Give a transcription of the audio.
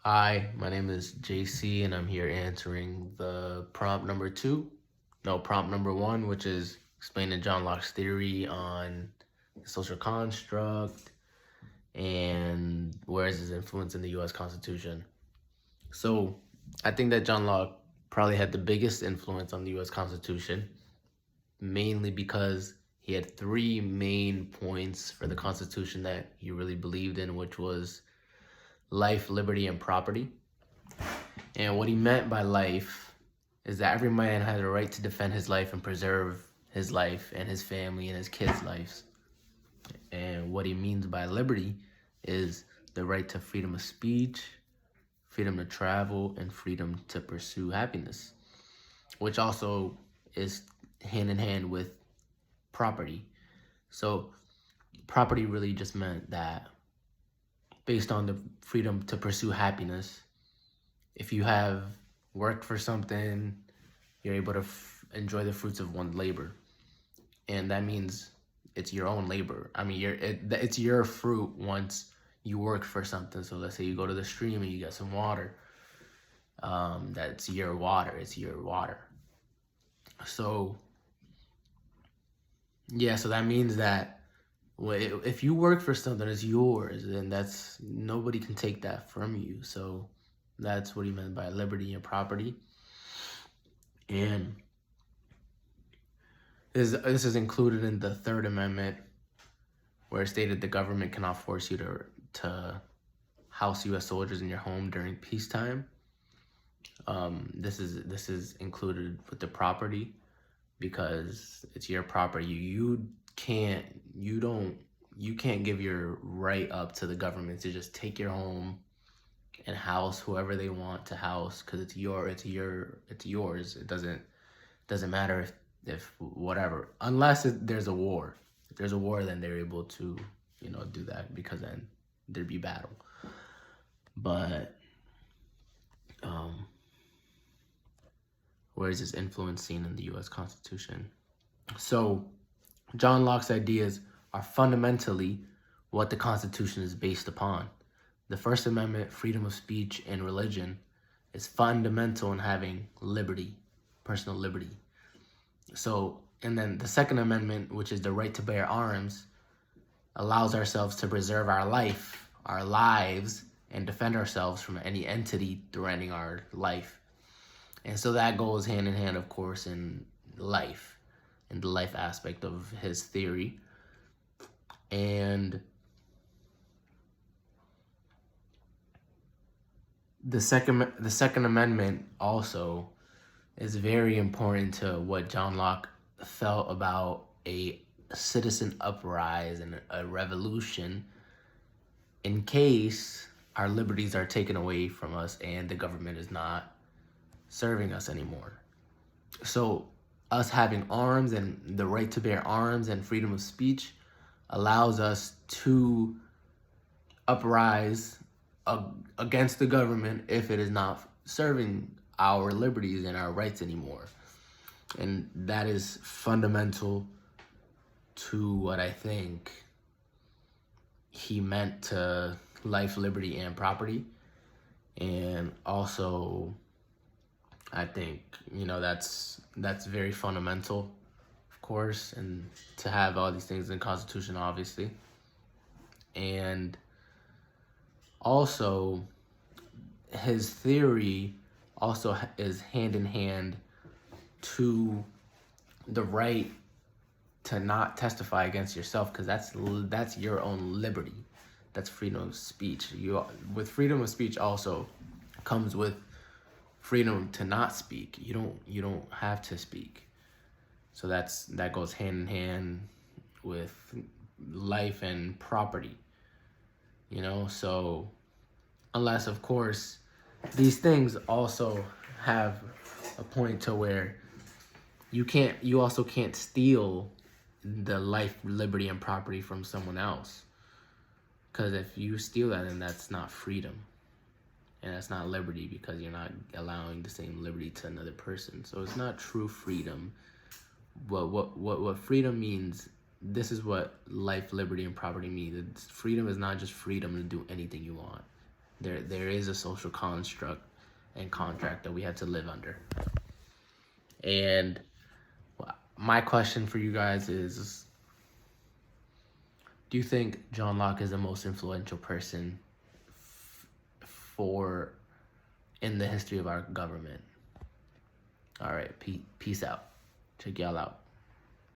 Hi, my name is JC, and I'm here answering the prompt number one, which is explaining John Locke's theory on the social construct and where is his influence in the US Constitution. So, I think that John Locke probably had the biggest influence on the US Constitution, mainly because he had three main points for the Constitution that he really believed in, which was life, liberty, and property. And what he meant by life is that every man has a right to defend his life and preserve his life and his family and his kids' lives. And what he means by liberty is the right to freedom of speech, freedom to travel, and freedom to pursue happiness, which also is hand in hand with property. So, property really just meant that based on the freedom to pursue happiness, if you have worked for something, you're able to enjoy the fruits of one's labor, and that means it's your own labor. I mean, it's your fruit once you work for something. So let's say you go to the stream and you get some water. That's your water. It's your water. So yeah, so that means that if you work for something, it's yours, and that's nobody can take that from you. So that's what he meant by liberty and property. And this is included in the Third Amendment, where it stated the government cannot force you to house U.S. soldiers in your home during peacetime. This is included with the property because it's your property. You can't give your right up to the government to just take your home and house whoever they want to house because it's yours. It doesn't matter if whatever, unless there's a war. If there's a war, then they're able to do that because then there'd be battle. But where is this influence seen in the U.S. Constitution? So John Locke's ideas are fundamentally what the Constitution is based upon. The First Amendment, freedom of speech and religion, is fundamental in having liberty, personal liberty. So, and then the Second Amendment, which is the right to bear arms, allows ourselves to preserve our life, our lives, and defend ourselves from any entity threatening our life. And so that goes hand in hand, of course, in life, in the life aspect of his theory. And the Second Amendment also is very important to what John Locke felt about a citizen uprising and a revolution in case our liberties are taken away from us and the government is not serving us anymore. So us having arms and the right to bear arms and freedom of speech allows us to uprise against the government if it is not serving our liberties and our rights anymore. And that is fundamental to what I think he meant to life, liberty, and property. And also, I think, that's very fundamental, of course, and to have all these things in the Constitution, obviously. And also, his theory also is hand in hand to the right to not testify against yourself, because that's your own liberty. That's freedom of speech. With freedom of speech also comes with freedom to not speak. You don't have to speak. So that goes hand in hand with life and property. So unless, of course, these things also have a point to where you also can't steal the life, liberty, and property from someone else. Because if you steal that, then that's not freedom. And that's not liberty, because you're not allowing the same liberty to another person. So it's not true freedom. But what freedom means, this is what life, liberty, and property means. Freedom is not just freedom to do anything you want. There is a social construct and contract that we have to live under. And my question for you guys is, do you think John Locke is the most influential person for in the history of our government? All right, peace out. Check y'all out.